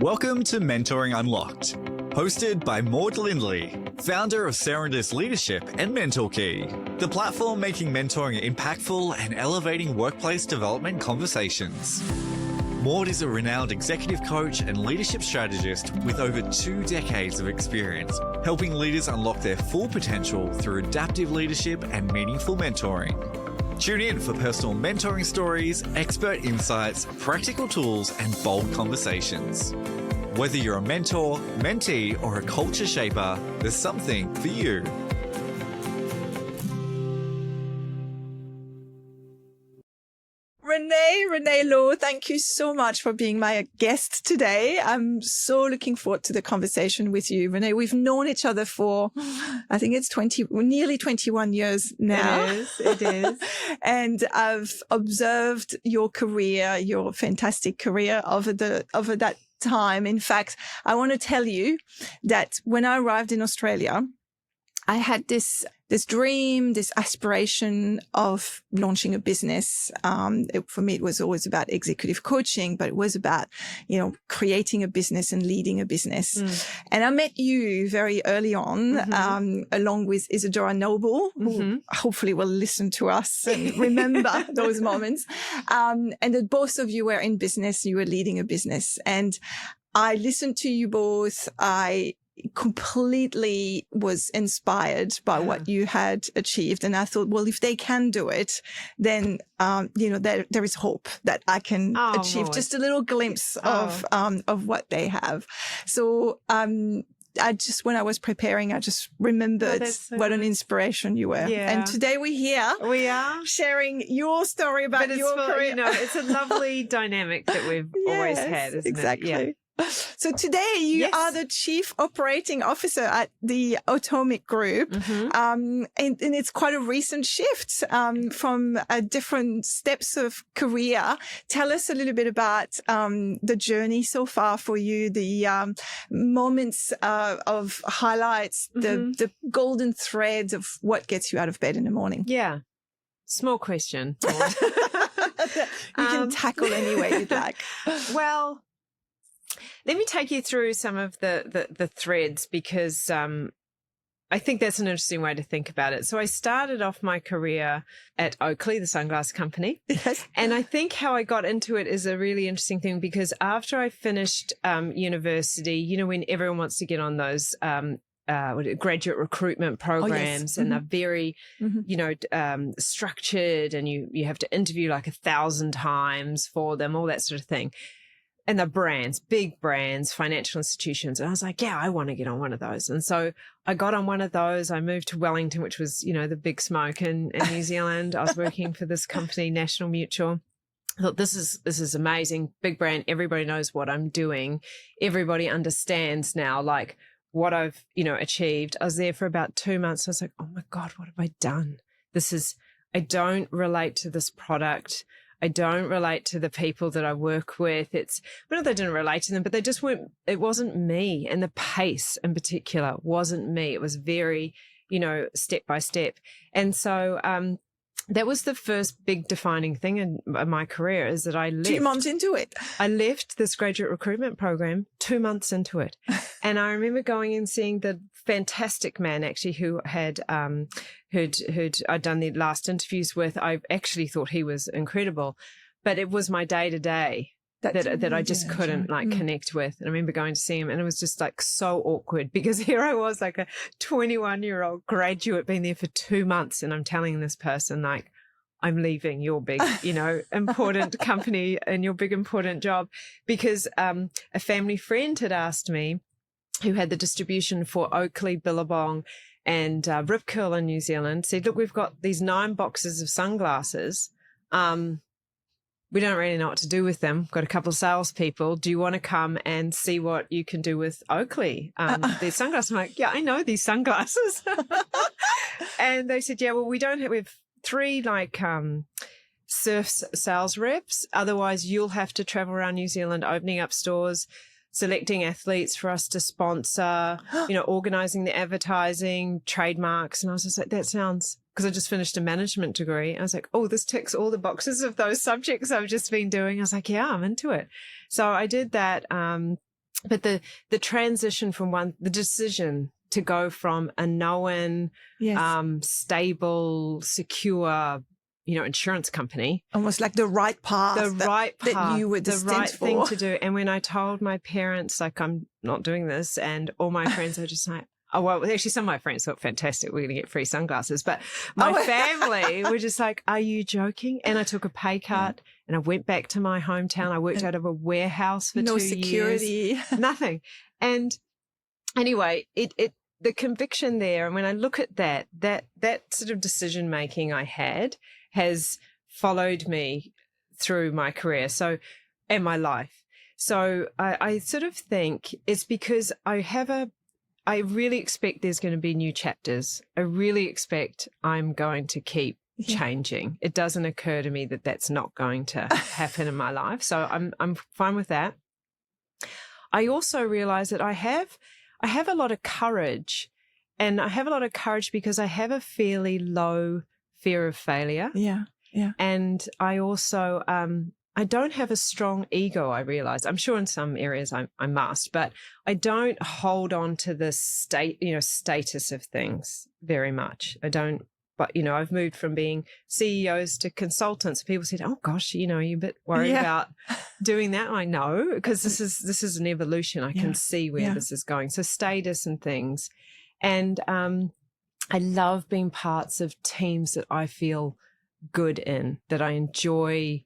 Welcome to Mentoring Unlocked, hosted by Lindley, founder of Serendis Leadership and MentorKey, the platform making mentoring impactful and elevating workplace development conversations. Maud is a renowned executive coach and leadership strategist with over 2 decades of experience, helping leaders unlock their full potential through adaptive leadership and meaningful mentoring. Tune in for personal mentoring stories, expert insights, practical tools, and bold conversations. Whether you're a mentor, mentee, or a culture shaper, there's something for you. Renée Law, thank you so much for being my guest today. I'm so looking forward to the conversation with you. Renée, we've known each other for, I think it's nearly 21 years now. It is. And I've observed your career, your fantastic career over that time. In fact, I want to tell you that when I arrived in Australia, I had this dream, this aspiration of launching a business. For me, it was always about executive coaching, but it was about, creating a business and leading a business. And I met you very early on, along with Isadora Noble, who hopefully will listen to us and remember those moments. And that both of you were in business, you were leading a business. And I listened to you both. I completely was inspired by what you had achieved. And I thought, well, if they can do it, then, there is hope that I can achieve Maud. just a little glimpse of what they have. So, when I was preparing, I just remembered what an inspiration you were. Yeah. And today we're here. We are sharing your story about your career. it's a lovely dynamic that we've always had, isn't exactly. it? Yeah. So today you are the Chief Operating Officer at the Automic Group. And it's quite a recent shift from different steps of career. Tell us a little bit about the journey so far for you, the moments of highlights, the golden threads of what gets you out of bed in the morning. Yeah. Small question. You can tackle any way you'd like. Well, let me take you through some of the threads because I think that's an interesting way to think about it. So I started off my career at Oakley, the sunglass company. Yes. And I think how I got into it is a really interesting thing because after I finished university, when everyone wants to get on those graduate recruitment programs and they're very, structured and you have to interview like 1,000 times for them, all that sort of thing. And the brands, big brands, financial institutions. And I was like, yeah, I want to get on one of those. And so I got on one of those. I moved to Wellington, which was, the big smoke in New Zealand. I was working for this company, National Mutual. I thought, this is amazing. Big brand. Everybody knows what I'm doing. Everybody understands now, like what I've, achieved. I was there for about 2 months. I was like, oh my God, what have I done? I don't relate to this product. I don't relate to the people that I work with. Not that I didn't relate to them, but they just it wasn't me. And the pace in particular wasn't me. It was very, step by step. And so, that was the first big defining thing in my career is that I left. 2 months into it. I left this graduate recruitment program 2 months into it. And I remember going and seeing the fantastic man actually who had, who'd I'd done the last interviews with. I actually thought he was incredible, but it was my day to day that I just couldn't connect with. And I remember going to see him and it was just like so awkward because here I was like a 21-year-old graduate being there for 2 months. And I'm telling this person like, I'm leaving your big, important company and your big important job because a family friend had asked me who had the distribution for Oakley, Billabong and Rip Curl in New Zealand said, look, we've got these 9 boxes of sunglasses. We don't really know what to do with them. We've got a couple of salespeople. Do you want to come and see what you can do with Oakley? These sunglasses. I'm like, yeah, I know these sunglasses. And they said, yeah, well, we have 3 surf sales reps. Otherwise, you'll have to travel around New Zealand, opening up stores, selecting athletes for us to sponsor, organizing the advertising, trademarks. And I was just like, that sounds because I just finished a management degree. I was like, oh, this ticks all the boxes of those subjects I've just been doing. I was like, yeah, I'm into it. So I did that. But the transition from the decision to go from a known, stable, secure, insurance company. Almost like the right path. That you were destined the right for. thing to do. And when I told my parents, like, I'm not doing this, and all my friends are just like, oh, well, actually, some of my friends thought, fantastic, we're going to get free sunglasses. But my family were just like, are you joking? And I took a pay cut and I went back to my hometown. I worked out of a warehouse for 2 years. No security. Nothing. And anyway, the conviction there, and when I look at that sort of decision making I had has followed me through my career and my life. So I sort of think it's because I really expect there's going to be new chapters. I really expect I'm going to keep changing. It doesn't occur to me that that's not going to happen in my life. So I'm fine with that. I also realize that I have a lot of courage, and I have a lot of courage because I have a fairly low fear of failure. Yeah. Yeah. And I also, I don't have a strong ego, I realize. I'm sure in some areas I must, but I don't hold on to the status of things very much. I don't, but, I've moved from being CEOs to consultants. People said, oh gosh, you're a bit worried about doing that. I know, because this is an evolution. I can see where this is going. So status and things. And I love being parts of teams that I feel good in, that I enjoy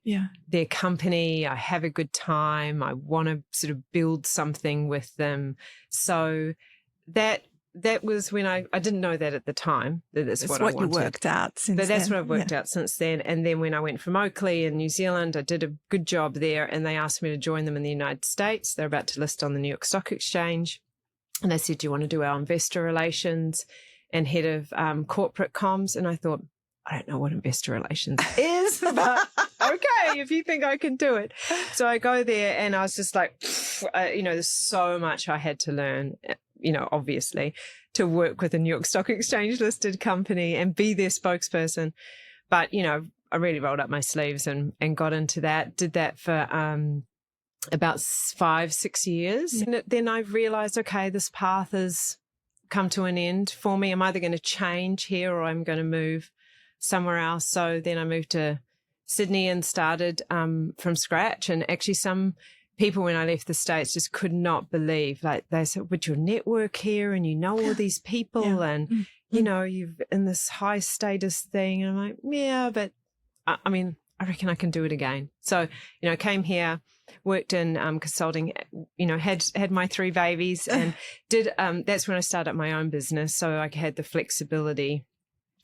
their company. I have a good time. I want to sort of build something with them. So that was when I didn't know that at the time, that's what I wanted. You worked out since but that's then. what I've worked out since then. And then when I went from Oakley in New Zealand, I did a good job there, and they asked me to join them in the United States. They're about to list on the New York Stock Exchange. And they said, do you want to do our investor relations and head of corporate comms? And I thought, I don't know what investor relations is, but okay, if you think I can do it. So I go there, and I was just like, there's so much I had to learn, obviously, to work with a New York Stock Exchange listed company and be their spokesperson. But, I really rolled up my sleeves and got into that, did that for about 5-6 years. And then I realized, okay, this path has come to an end for me. I'm either going to change here or I'm going to move somewhere else. So then I moved to Sydney and started from scratch. And actually some people, when I left the States, just could not believe, like they said, with your network here and all these people and, you've in this high status thing. And I'm like, yeah, but I mean, I reckon I can do it again. So, came here, worked in consulting, had my 3 babies and did, that's when I started my own business. So I had the flexibility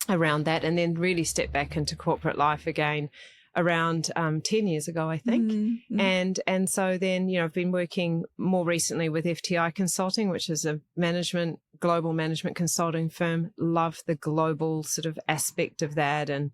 around that, and then really stepped back into corporate life again around 10 years ago, I think. Mm-hmm. And so then, I've been working more recently with FTI Consulting, which is a global management consulting firm. Love the global sort of aspect of that. And,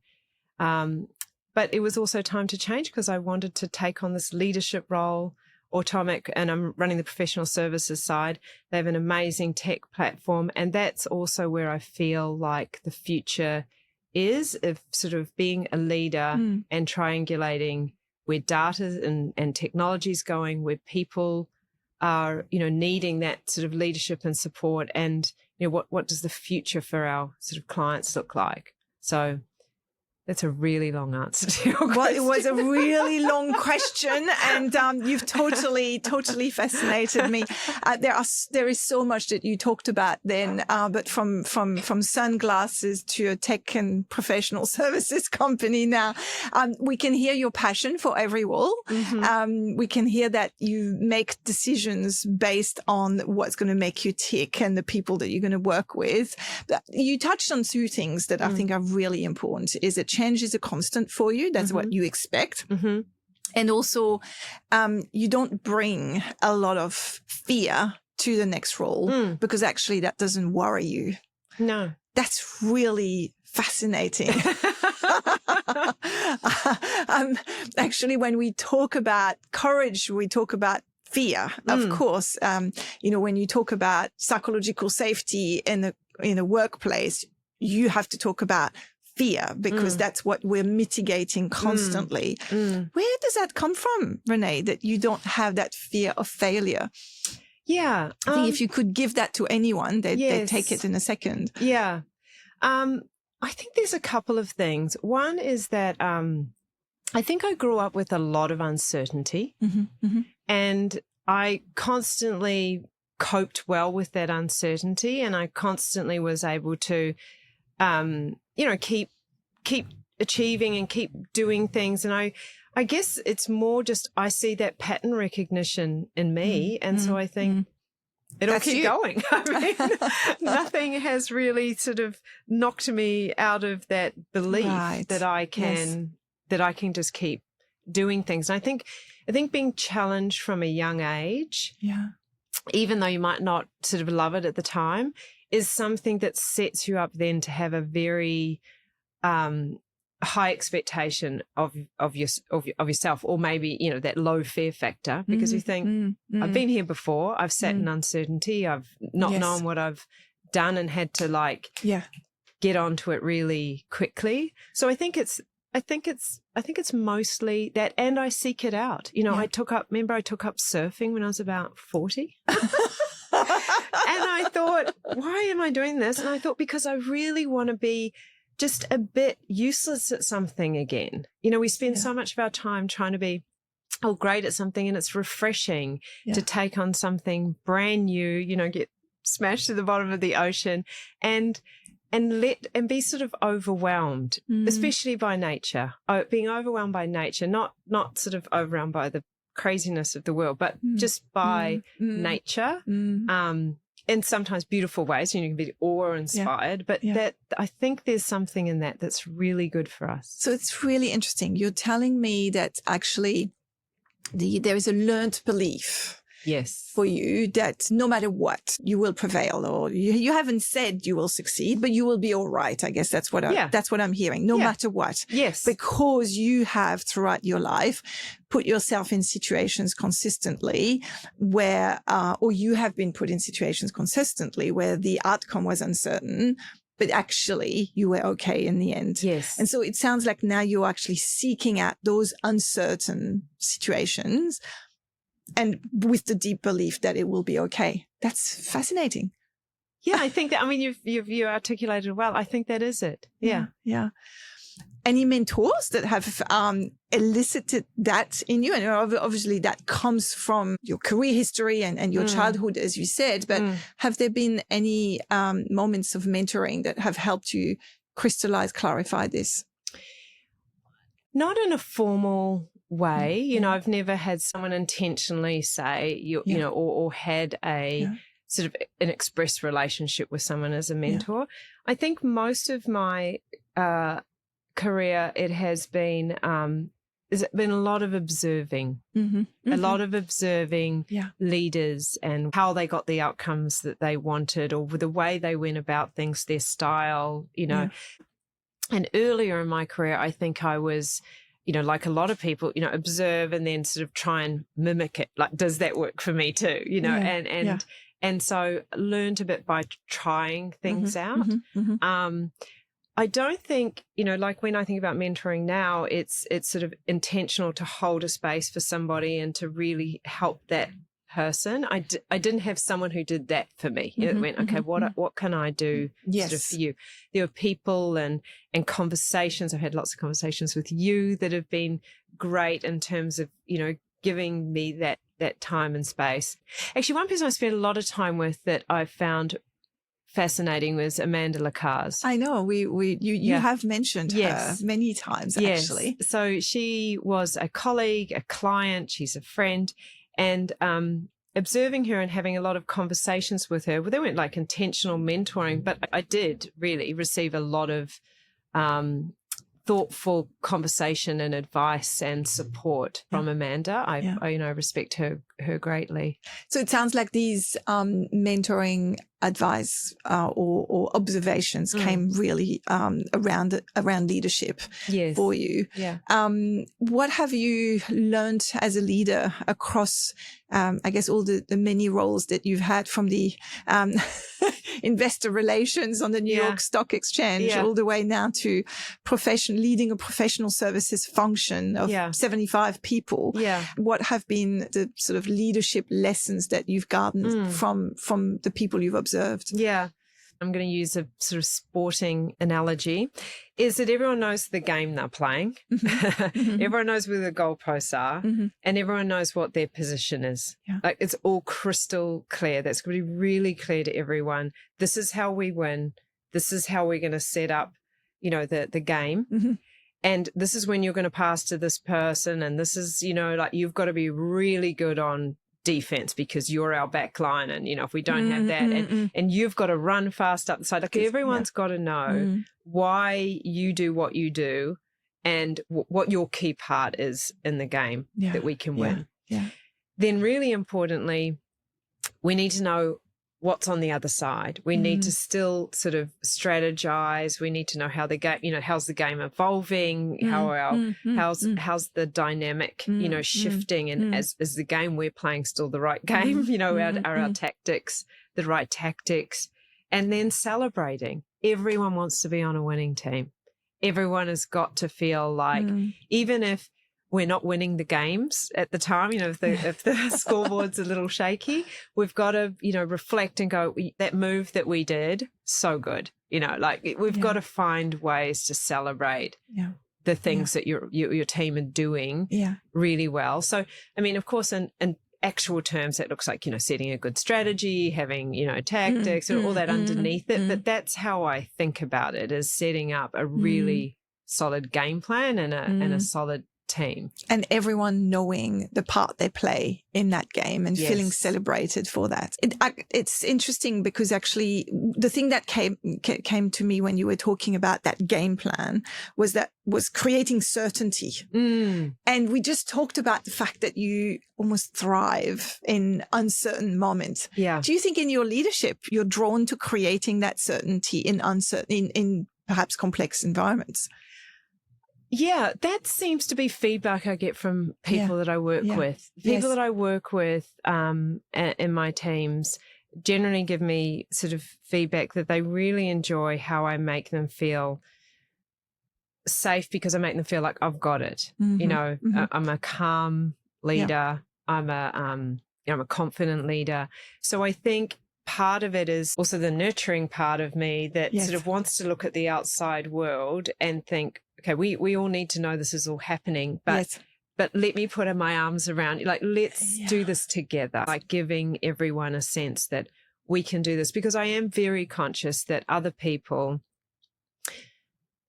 but it was also time to change because I wanted to take on this leadership role. Automic, and I'm running the professional services side. They have an amazing tech platform, and that's also where I feel like the future is, of sort of being a leader and triangulating where data and technology is going, where people are, needing that sort of leadership and support, and what does the future for our sort of clients look like? So that's a really long answer to your question. Well, it was a really long question, and you've totally fascinated me. There is so much that you talked about then, but from sunglasses to a tech and professional services company now, we can hear your passion for every role. Mm-hmm. We can hear that you make decisions based on what's going to make you tick and the people that you're going to work with. You touched on 2 things that I think are really important. Is it change is a constant for you. That's what you expect. Mm-hmm. And also, you don't bring a lot of fear to the next role because actually that doesn't worry you. No. That's really fascinating. Actually, when we talk about courage, we talk about fear, of course. When you talk about psychological safety in the workplace, you have to talk about fear because that's what we're mitigating constantly. Where does that come from, Renée, that you don't have that fear of failure? Yeah. I think if you could give that to anyone, they'd take it in a second. Yeah. I think there's a couple of things. One is that I think I grew up with a lot of uncertainty, and I constantly coped well with that uncertainty, and I constantly was able to, keep achieving and keep doing things. And I guess it's more just I see that pattern recognition in me, and so I think it'll keep going. I mean, nothing has really sort of knocked me out of that belief that I can just keep doing things. And I think being challenged from a young age, even though you might not sort of love it at the time, is something that sets you up then to have a very high expectation of yourself, or maybe, that low fear factor, because you think, I've been here before, I've sat in uncertainty, I've not known what I've done and had to get onto it really quickly. So I think it's mostly that, and I seek it out. I took up surfing when I was about 40. And I thought, why am I doing this? And I thought, because I really want to be just a bit useless at something again. We spend so much of our time trying to be great at something, and it's refreshing to take on something brand new, get smashed to the bottom of the ocean and be sort of overwhelmed, especially by nature. Being overwhelmed by nature, not sort of overwhelmed by the craziness of the world, but just by nature. In sometimes beautiful ways, you can be awe-inspired, but that I think there's something in that that's really good for us. So it's really interesting. You're telling me that actually there is a learned belief for you that no matter what, you will prevail, or you haven't said you will succeed, but you will be all right. I guess that's what I'm hearing, no matter what. Yes. Because you have throughout your life put yourself in situations consistently where, or you have been put in situations consistently where the outcome was uncertain, but actually you were okay in the end. Yes. And so it sounds like now you're actually seeking out those uncertain situations, and with the deep belief that it will be okay. That's fascinating. Yeah, I think that, you articulated well. I think that is it. Yeah. Yeah. Any mentors that have elicited that in you? And obviously that comes from your career history and your childhood, as you said, but have there been any moments of mentoring that have helped you crystallize, clarify this? Not in a formal way. I've never had someone intentionally say, or had a sort of an express relationship with someone as a mentor. I think most of my career, it has been a lot of observing, a lot of observing leaders and how they got the outcomes that they wanted, or the way they went about things, their style, And earlier in my career, I think I was, like a lot of people, observe and then sort of try and mimic it. Like, does that work for me too? And so learned a bit by trying things out. I don't think, like when I think about mentoring now, it's sort of intentional to hold a space for somebody and to really help that person. I didn't have someone who did that for me. It went, okay, what can I do sort of for you? There were people and conversations. I've had lots of conversations with you that have been great in terms of, giving me that time and space. Actually, one person I spent a lot of time with that I found fascinating was Amanda Lacaze. I know you have mentioned her many times, actually. So she was a colleague, a client, she's a friend, and observing her and having a lot of conversations with her. Well, they weren't like intentional mentoring, but I did really receive a lot of thoughtful conversation and advice and support from Amanda. I respect her greatly. So it sounds like these mentoring advice or observations came really around leadership for you. What have you learned as a leader across, I guess, all the many roles that you've had, from the investor relations on the New York Stock Exchange all the way now to leading a professional services function of 75 people? What have been the sort of leadership lessons that you've gotten from the people you've observed? Yeah. I'm going to use a sort of sporting analogy, is that everyone knows the game they're playing. Everyone knows where the goalposts are, and everyone knows what their position is. Yeah. Like, it's all crystal clear. That's going to be really clear to everyone. This is how we win. This is how we're going to set up, the game. And this is when you're going to pass to this person. And this is, like, you've got to be really good on defense because you're our back line, and if we don't have that, and you've got to run fast up the side, like everyone's got to know why you do what you do and what your key part is in the game that we can win. Then really importantly, we need to know what's on the other side. We need to still sort of strategize. We need to know how the game, how's the game evolving, how's the dynamic, shifting, and is the game we're playing still the right game? Are our tactics the right tactics? And then celebrating. Everyone wants to be on a winning team. Everyone has got to feel like, even if we're not winning the games at the time, if the scoreboard's a little shaky, we've got to, reflect and go, that move that we did, so good. We've got to find ways to celebrate the things that your team are doing really well. So, I mean, of course, in actual terms, it looks like, setting a good strategy, having, tactics and all that underneath it. But that's how I think about it, is setting up a really solid game plan and a solid team, and everyone knowing the part they play in that game and feeling celebrated for that. It's interesting because actually the thing that came to me when you were talking about that game plan was creating certainty. And we just talked about the fact that you almost thrive in uncertain moments. Do you think in your leadership you're drawn to creating that certainty in in perhaps complex environments? Yeah, that seems to be feedback I get from people that I work with. People that I work with in my teams generally give me sort of feedback that they really enjoy how I make them feel safe, because I make them feel like I've got it. I'm a calm leader. I'm a confident leader. So I think part of it is also the nurturing part of me that sort of wants to look at the outside world and think, okay, we all need to know this is all happening, but let me put my arms around you. Like, let's do this together, like giving everyone a sense that we can do this, because I am very conscious that other people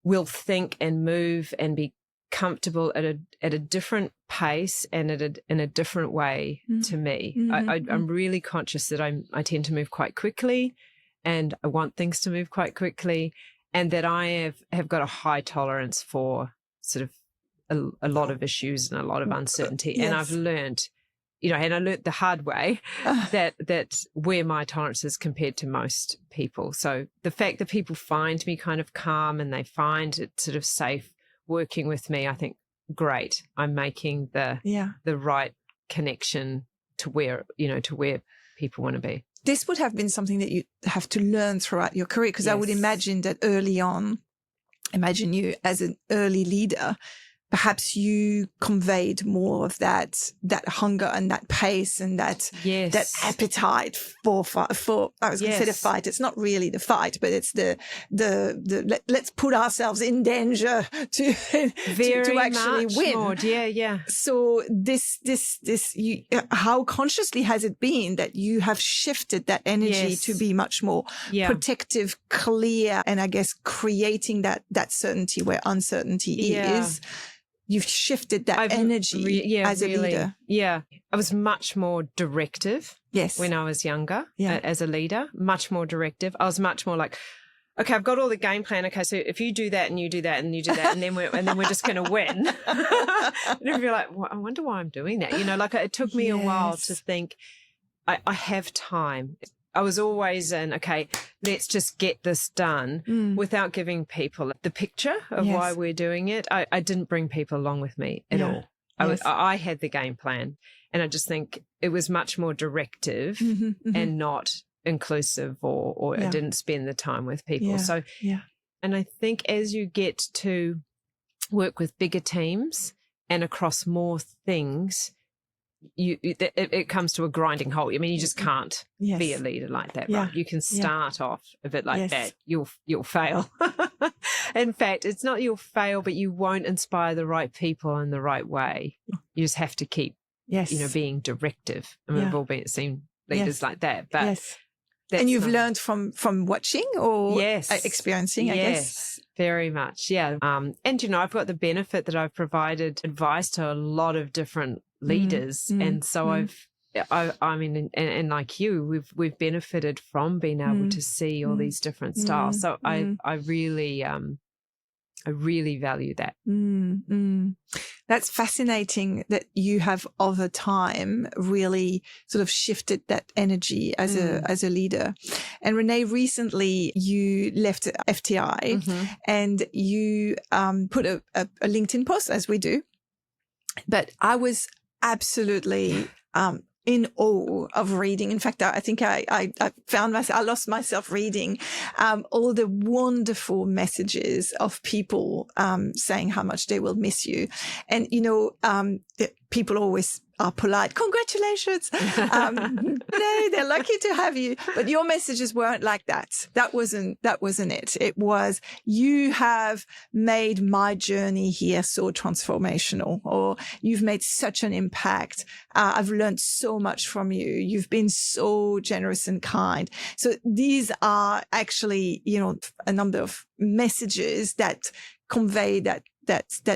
will think and move and be comfortable at a different pace and in a different way to me. I'm really conscious that I tend to move quite quickly, and I want things to move quite quickly. And that I have got a high tolerance for sort of a lot of issues and a lot of uncertainty. And I've learned, and I learned the hard way that where my tolerance is compared to most people. So the fact that people find me kind of calm and they find it sort of safe working with me, I think, great. I'm making the right connection to where people want to be. This would have been something that you have to learn throughout your career, because I would imagine that early on, imagine you as an early leader, perhaps you conveyed more of that hunger and that pace and that appetite for I was going to say the fight. It's not really the fight, but it's the let's put ourselves in danger to actually win. More. So how consciously has it been that you have shifted that energy to be much more protective, clear, and I guess creating that certainty where uncertainty is? You've shifted that energy as a leader. Yeah. I was much more directive when I was younger as a leader, much more directive. I was much more like, okay, I've got all the game plan. Okay, so if you do that and you do that and you do that, and then we're just going to win. And if you're like, well, I wonder why I'm doing that. Like it took me a while to think, I have time. I was always in, okay, let's just get this done without giving people the picture of why we're doing it. I didn't bring people along with me at all. I had the game plan, and I just think it was much more directive and not inclusive or I didn't spend the time with people. So, and I think as you get to work with bigger teams and across more things, it comes to a grinding halt. I mean, you just can't Yes. be a leader like that, Yeah. right? You can start off a bit like Yes. that. You'll fail. In fact, it's not you'll fail, but you won't inspire the right people in the right way. You just have to keep, Yes. being directive. I mean, we've all seen leaders like that, but yes. And you've learned from watching or experiencing, I guess. Yes, very much. Yeah. And, I've got the benefit that I've provided advice to a lot of different leaders. And so I mean, and like you, we've benefited from being able to see all these different styles. So I really value that. That's fascinating that you have over time really sort of shifted that energy as a leader. And Renée, recently you left FTI and you put a LinkedIn post, as we do. But I was absolutely in awe of reading. In fact, I think I found myself, I lost myself reading all the wonderful messages of people saying how much they will miss you. And, people always are polite. Congratulations. Renée, they're lucky to have you. But your messages weren't like that. That wasn't it. It was, you have made my journey here so transformational, or you've made such an impact. I've learned so much from you. You've been so generous and kind. So these are actually, a number of messages that convey that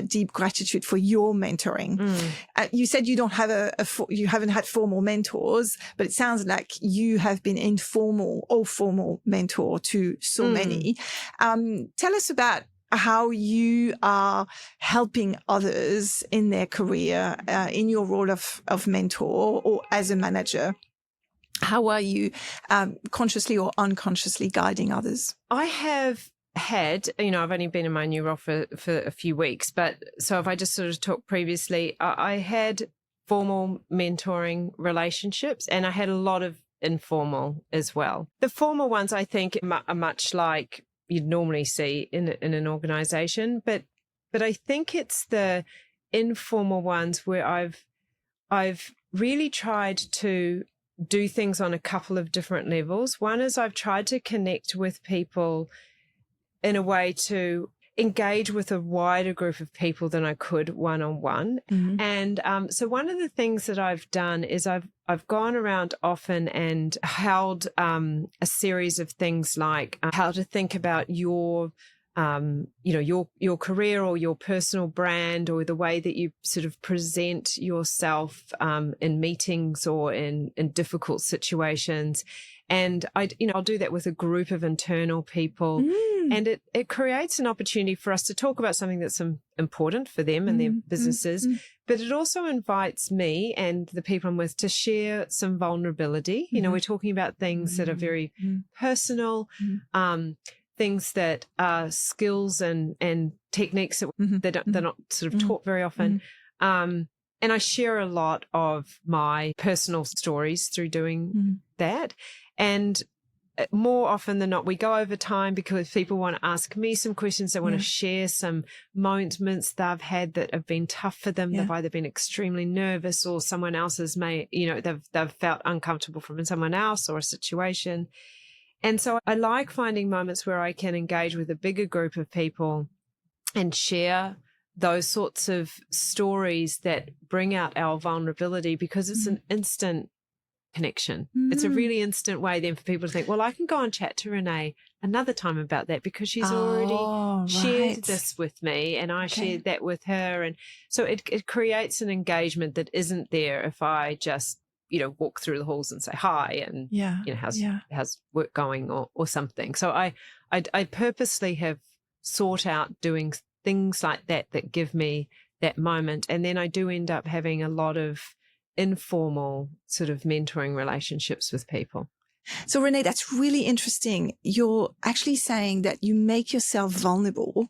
deep gratitude for your mentoring. You said you don't have you haven't had formal mentors, but it sounds like you have been informal or formal mentor to so many. Tell us about how you are helping others in their career, in your role of mentor or as a manager. How are you consciously or unconsciously guiding others? I have had, I've only been in my new role for a few weeks, but so if I just sort of talked previously, I had formal mentoring relationships and I had a lot of informal as well. The formal ones, I think, are much like you'd normally see in an organization, but I think it's the informal ones where I've really tried to do things on a couple of different levels. One is I've tried to connect with people in a way to engage with a wider group of people than I could one-on-one. And so one of the things that I've done is I've gone around often and held a series of things like how to think about your career or your personal brand or the way that you sort of present yourself in meetings or in difficult situations. And I'll do that with a group of internal people. And it creates an opportunity for us to talk about something that's important for them and their businesses. But it also invites me and the people I'm with to share some vulnerability. We're talking about things that are very personal, things that are skills and techniques that they're not sort of taught very often. And I share a lot of my personal stories through doing that. And more often than not, we go over time because people want to ask me some questions. They want to share some moments they've had that have been tough for them. They've either been extremely nervous or someone else's they've felt uncomfortable from someone else or a situation. And so I like finding moments where I can engage with a bigger group of people and share those sorts of stories that bring out our vulnerability, because it's an instant connection. It's a really instant way then for people to think, well, I can go and chat to Renée another time about that because she's already shared this with me and I shared that with her. And so it creates an engagement that isn't there if I just, walk through the halls and say hi and, how's work going or something. So I purposely have sought out doing things like that give me that moment. And then I do end up having a lot of informal sort of mentoring relationships with people. So Renée, that's really interesting. You're actually saying that you make yourself vulnerable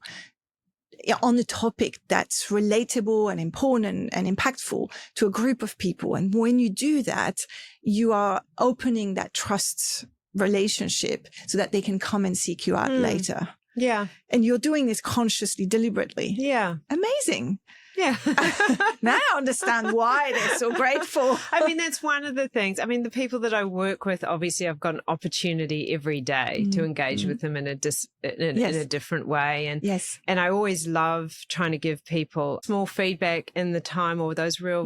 on a topic that's relatable and important and impactful to a group of people. And when you do that, you are opening that trust relationship so that they can come and seek you out later. Yeah. And you're doing this consciously, deliberately. Yeah. Amazing. Yeah. Now I understand why they're so grateful. I mean, that's one of the things. I mean, the people that I work with, obviously I've got an opportunity every day to engage with them in a different way. And yes. And I always love trying to give people small feedback in the time, or those real,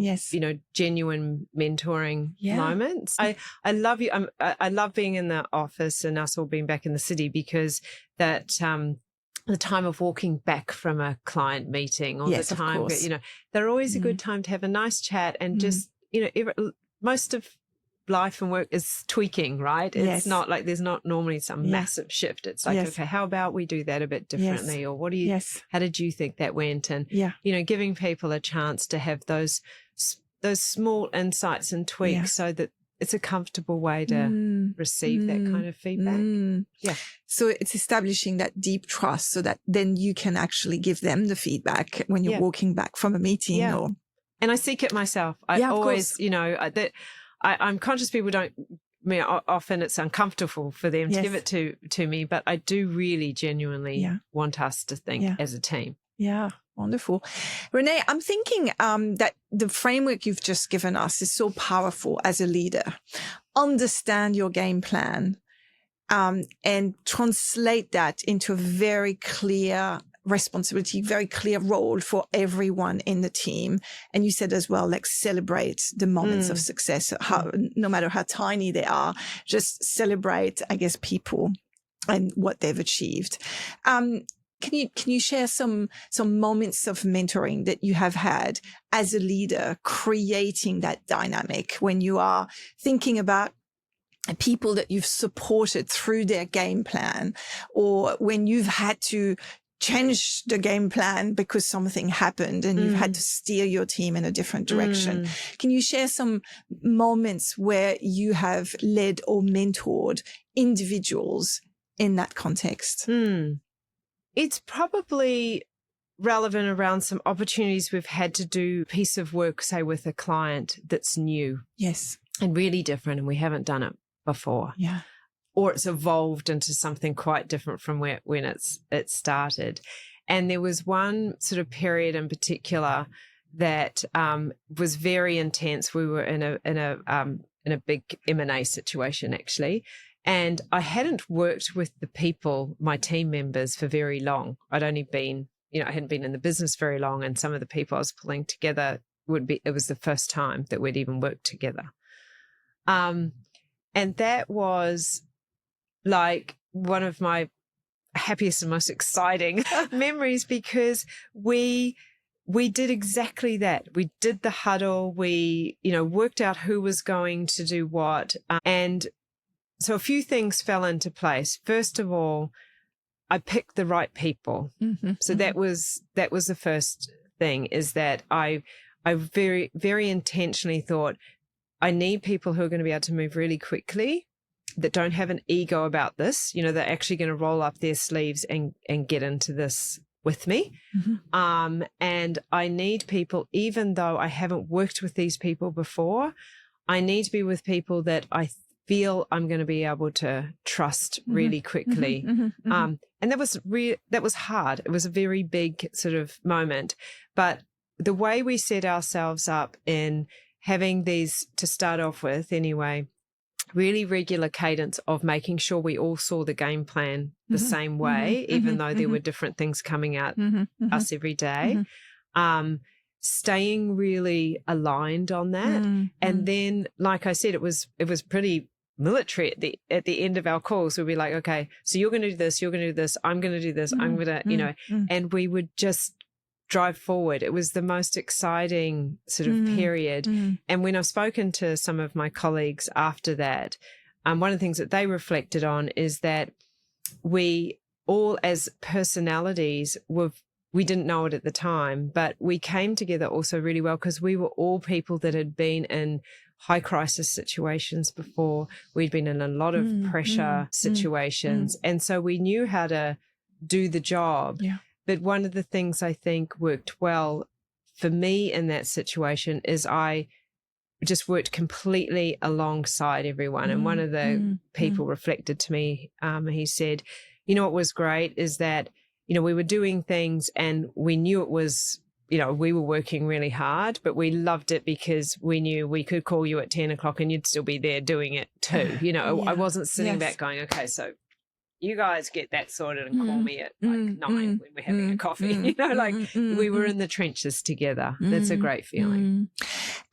genuine mentoring moments. I love you. I love being in the office and us all being back in the city, because that, the time of walking back from a client meeting, or the time, they're always a good time to have a nice chat and just, most of life and work is tweaking, right? It's not like there's not normally some massive shift. It's like, okay, how about we do that a bit differently? Or what do you, how did you think that went? And, giving people a chance to have those small insights and tweaks so that it's a comfortable way to receive that kind of feedback. Yeah. So it's establishing that deep trust so that then you can actually give them the feedback when you're walking back from a meeting. Yeah. And I seek it myself. I always, I'm conscious people don't, often it's uncomfortable for them to give it to me, but I do really genuinely want us to think as a team. Yeah. Wonderful. Renée, I'm thinking that the framework you've just given us is so powerful as a leader. Understand your game plan and translate that into a very clear responsibility, very clear role for everyone in the team. And you said as well, like, celebrate the moments of success, no matter how tiny they are, just celebrate, I guess, people and what they've achieved. Can you share some moments of mentoring that you have had as a leader, creating that dynamic when you are thinking about people that you've supported through their game plan, or when you've had to change the game plan because something happened and you've had to steer your team in a different direction? Can you share some moments where you have led or mentored individuals in that context? It's probably relevant around some opportunities we've had to do a piece of work, say, with a client that's new. Yes. And really different, and we haven't done it before. Yeah. Or it's evolved into something quite different from when it started. And there was one sort of period in particular that was very intense. We were in a big M&A situation, actually. And I hadn't worked with the people, my team members, for very long. I'd only been, I hadn't been in the business very long, and some of the people I was pulling together it was the first time that we'd even worked together. And that was like one of my happiest and most exciting memories, because we did exactly that. We did the huddle. We, worked out who was going to do what. And so a few things fell into place. First of all, I picked the right people. So that was the first thing, is that I very, very intentionally thought, I need people who are going to be able to move really quickly, that don't have an ego about this. They're actually going to roll up their sleeves and get into this with me. And I need people, even though I haven't worked with these people before, I need to be with people that I feel I'm going to be able to trust really quickly. And that was hard. It was a very big sort of moment. But the way we set ourselves up in having these, to start off with anyway, really regular cadence of making sure we all saw the game plan the same way, even though there were different things coming at us every day. Staying really aligned on that. And then, like I said, it was pretty military at the end of our calls. We'd be like, okay, so you're going to do this, you're going to do this, I'm going to do this, I'm going to, and we would just drive forward. It was the most exciting sort of period. And when I've spoken to some of my colleagues after that, one of the things that they reflected on is that we all, as personalities, we didn't know it at the time, but we came together also really well, because we were all people that had been in high crisis situations before. We'd been in a lot of pressure situations. And so we knew how to do the job. Yeah. But one of the things I think worked well for me in that situation is I just worked completely alongside everyone. And one of the people reflected to me, he said, what was great is that, we were doing things and we knew it was we were working really hard, but we loved it because we knew we could call you at 10 o'clock and you'd still be there doing it too. I wasn't sitting back going, okay, so you guys get that sorted and call me at like 9 when we're having a coffee. We were in the trenches together. That's a great feeling.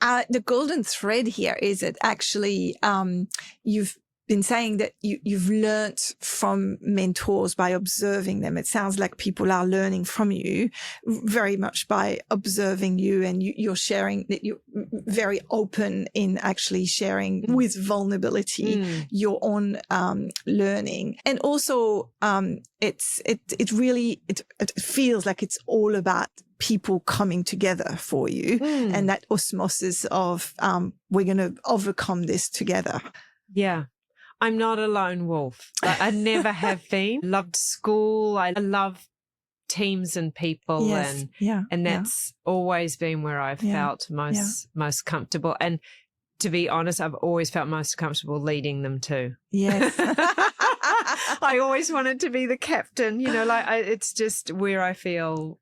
The golden thread here is that actually you've been saying that you've learned from mentors by observing them. It sounds like people are learning from you very much by observing you, and you're sharing that you're very open in actually sharing with vulnerability your own learning. And also it feels like it's all about people coming together for you and that osmosis of we're going to overcome this together. Yeah. I'm not a lone wolf. I never have been. Loved school. I love teams and people, and that's always been where I've felt most comfortable. And to be honest, I've always felt most comfortable leading them too. Yes. I always wanted to be the captain. It's just where I feel,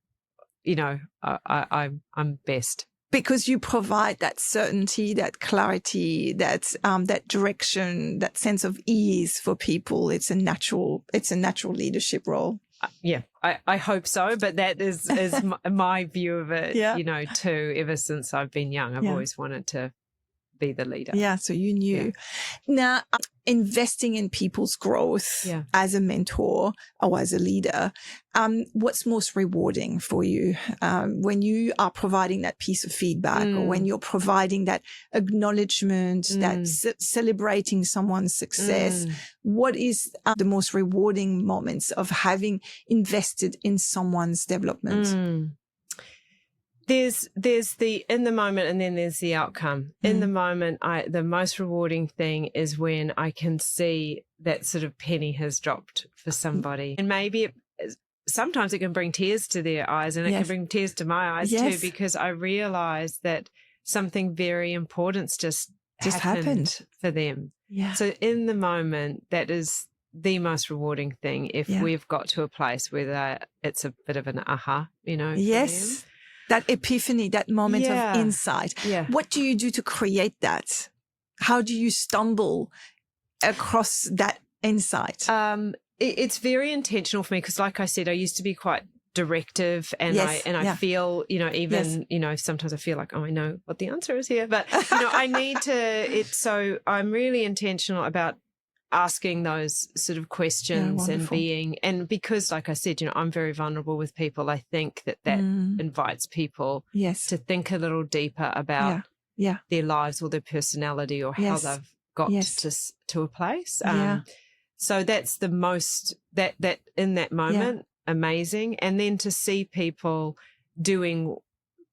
I'm best. Because you provide that certainty, that clarity, that direction, that sense of ease for people. It's a natural leadership role. I hope so. But that is my view of it, too. Ever since I've been young, I've always wanted to be the leader. Yeah, so you knew. Now, investing in people's growth as a mentor or as a leader, what's most rewarding for you when you are providing that piece of feedback or when you're providing that acknowledgement, that celebrating someone's success? What is the most rewarding moments of having invested in someone's development? There's the in the moment, and then there's the outcome. In the moment, the most rewarding thing is when I can see that sort of penny has dropped for somebody. And maybe sometimes it can bring tears to their eyes, and it can bring tears to my eyes too, because I realize that something very important's just happened for them. Yeah. So in the moment, that is the most rewarding thing if we've got to a place where it's a bit of an aha, for them. That epiphany, that moment of insight. Yeah. What do you do to create that? How do you stumble across that insight? It's very intentional for me because, like I said, I used to be quite directive, and I feel, sometimes I feel like, I know what the answer is here, but I need to. So I'm really intentional about asking those sort of questions and because, like I said, I'm very vulnerable with people. I think that invites people to think a little deeper about their lives or their personality or how they've got to a place. So that's the most that in that moment, amazing. And then to see people doing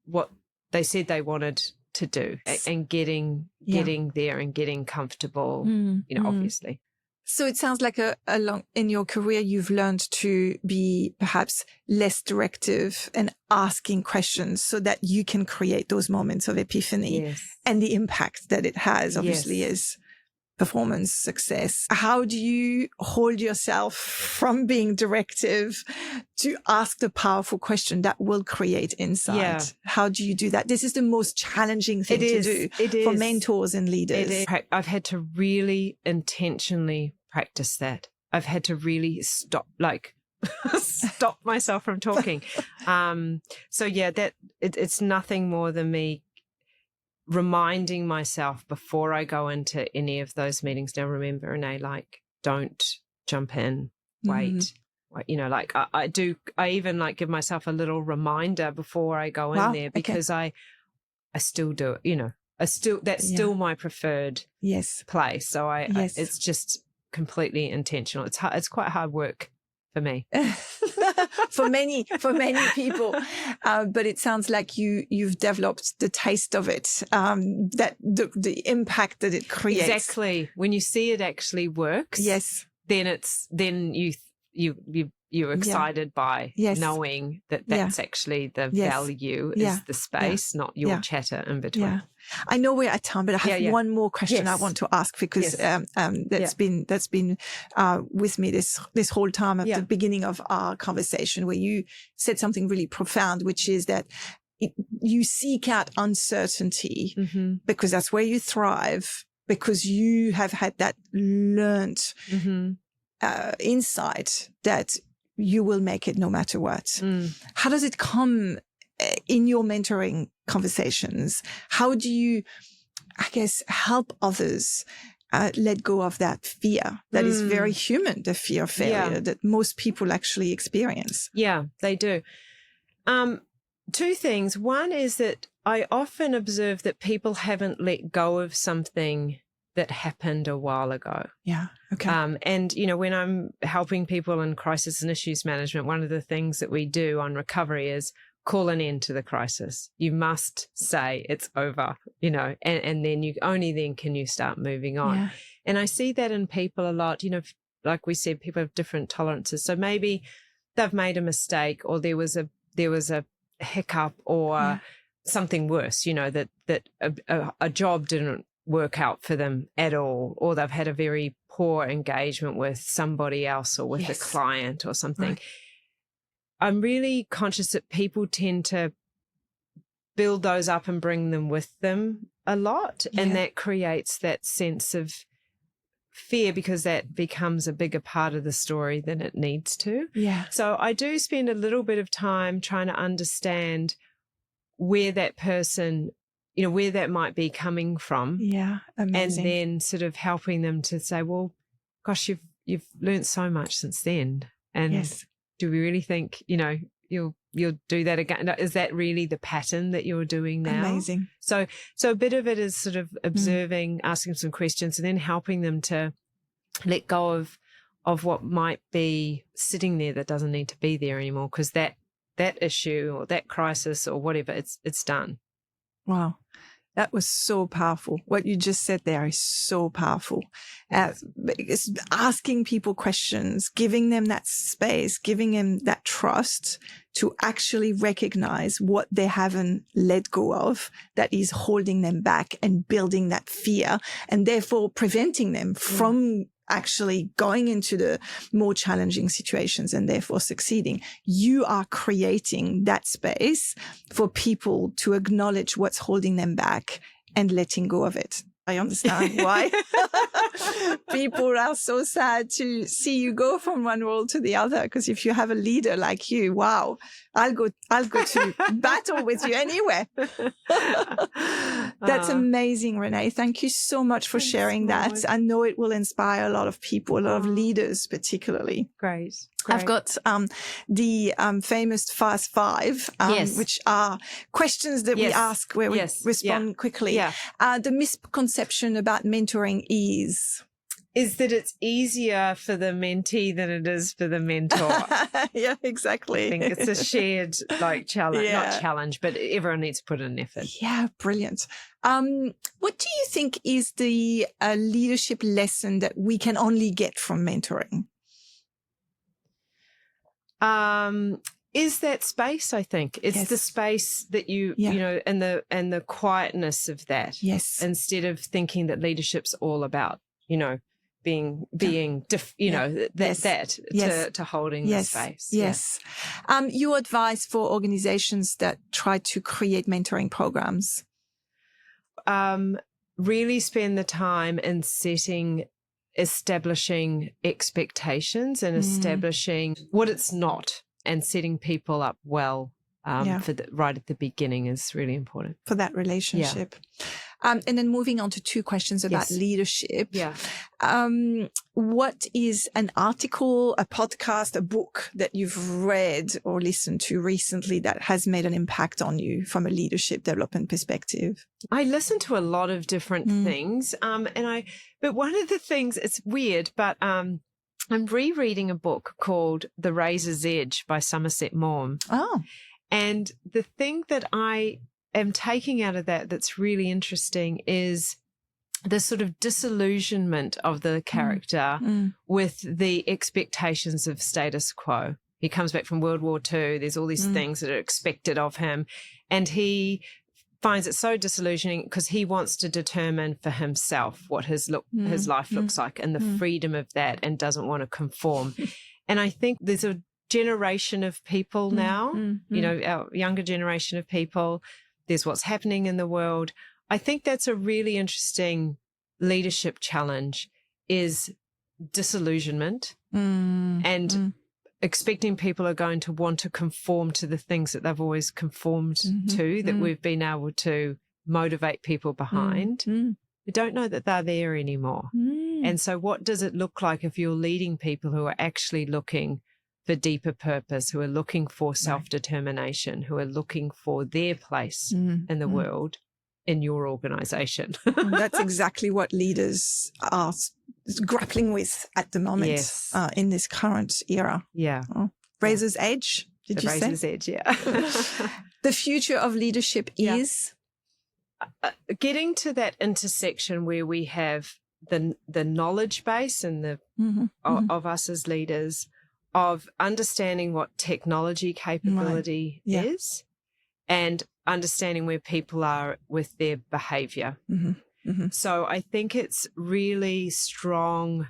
what they said they wanted to do and getting there and getting comfortable, obviously. So it sounds like along in your career, you've learned to be perhaps less directive and asking questions so that you can create those moments of epiphany and the impact that it has, obviously, is performance, success. How do you hold yourself from being directive to ask the powerful question that will create insight? Yeah. How do you do that? This is the most challenging thing to do for mentors and leaders. I've had to really intentionally practice that. I've had to really stop myself from talking. It's nothing more than me reminding myself before I go into any of those meetings. Now, remember, Renée, don't jump in, wait. I even give myself a little reminder before I go in there because I still do it, that's still my preferred place. So it's just completely intentional. It's quite hard work for me. for many people. But it sounds like you've developed the taste of it, that the impact that it creates. Exactly. When you see it actually works, then you're excited by knowing that that's actually the value is the space, not your chatter in between. Yeah. I know we're at time, but I have one more question I want to ask because that's been with me this whole time at the beginning of our conversation, where you said something really profound, which is that you seek out uncertainty because that's where you thrive, because you have had that learned insight that you will make it no matter what. How does it come in your mentoring conversations? How do you, I guess, help others let go of that fear that is very human, the fear of failure that most people actually experience? Yeah, they do. Two things. One is that I often observe that people haven't let go of something that happened a while ago. Yeah. Okay. And, when I'm helping people in crisis and issues management, one of the things that we do on recovery is call an end to the crisis. You must say it's over, and then only then can you start moving on. Yeah. And I see that in people a lot, like we said, people have different tolerances. So maybe they've made a mistake, or there was a hiccup, or something worse, that a job didn't work out for them at all, or they've had a very poor engagement with somebody else or with a client or something. Right. I'm really conscious that people tend to build those up and bring them with them a lot. Yeah. And that creates that sense of fear because that becomes a bigger part of the story than it needs to. Yeah. So I do spend a little bit of time trying to understand where that person, where that might be coming from. Yeah. Amazing. And then sort of helping them to say, well, gosh, you've learned so much since then. And do we really think, you'll do that again? Is that really the pattern that you're doing now? Amazing. So a bit of it is sort of observing, asking some questions, and then helping them to let go of what might be sitting there that doesn't need to be there anymore, because that issue or that crisis or whatever, it's done. Wow. That was so powerful. What you just said there is so powerful. Asking people questions, giving them that space, giving them that trust to actually recognize what they haven't let go of that is holding them back and building that fear, and therefore preventing them from actually going into the more challenging situations and therefore succeeding. You are creating that space for people to acknowledge what's holding them back and letting go of it. I understand why people are so sad to see you go from one role to the other. Because if you have a leader like you, wow, I'll go to battle with you anywhere. That's amazing, Renée. Thank you so much for sharing that. I know it will inspire a lot of people, a lot of leaders, particularly. Great. I've got the famous Fast Five, which are questions that we ask where we respond quickly. Yeah. The misconception about mentoring is that it's easier for the mentee than it is for the mentor. Yeah, exactly. I think it's a shared challenge, not challenge, but everyone needs to put in an effort. Yeah, brilliant. What do you think is the leadership lesson that we can only get from mentoring? Is that space, I think. It's the space that you know, and the quietness of that. Yes. Instead of thinking that leadership's all about, being to holding the space. Yes. Yeah. Your advice for organizations that try to create mentoring programs? Really spend the time in establishing expectations and establishing what it's not, and setting people up well for right at the beginning is really important for that relationship. And then moving on to two questions about leadership. Yeah. What is an article, a podcast, a book that you've read or listened to recently that has made an impact on you from a leadership development perspective? I listen to a lot of different things. But one of the things, it's weird, but I'm rereading a book called The Razor's Edge by Somerset Maugham. Oh. And the thing that I am taking out of that's really interesting is the sort of disillusionment of the character with the expectations of status quo. He comes back from World War II. There's all these things that are expected of him. And he finds it so disillusioning because he wants to determine for himself what his life looks like and the freedom of that, and doesn't want to conform. And I think there's a generation of people now, you know, our younger generation of people. There's what's happening in the world. I think that's a really interesting leadership challenge, is disillusionment and expecting people are going to want to conform to the things that they've always conformed to, that we've been able to motivate people behind. We don't know that they're there anymore. And so what does it look like if you're leading people who are actually looking for deeper purpose, who are looking for self-determination, who are looking for their place in the world, in your organization? That's exactly what leaders are grappling with at the moment in this current era. Yeah. Razor's Edge, did you say? Razor's Edge, yeah. The future of leadership is? Getting to that intersection where we have the knowledge base and the of us as leaders, of understanding what technology capability is, and understanding where people are with their behavior. So I think it's really strong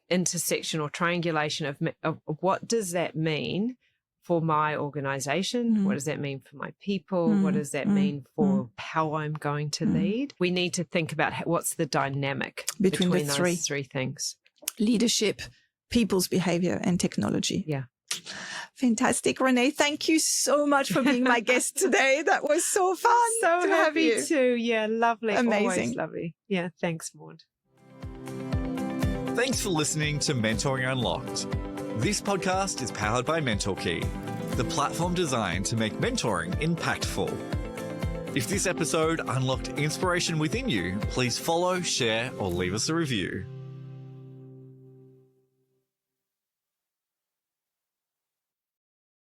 intersection or triangulation of what does that mean for my organization? What does that mean for my people? What does that mean for how I'm going to lead? We need to think about what's the dynamic between those three things. Leadership, people's behavior, and technology. Yeah. Fantastic. Renée, thank you so much for being my guest today. That was so fun. So to have happy you. to. Yeah, lovely. Amazing. Always lovely. Yeah, thanks, Maud. Thanks for listening to Mentoring Unlocked. This podcast is powered by MentorKey, the platform designed to make mentoring impactful. If this episode unlocked inspiration within you, please follow, share, or leave us a review.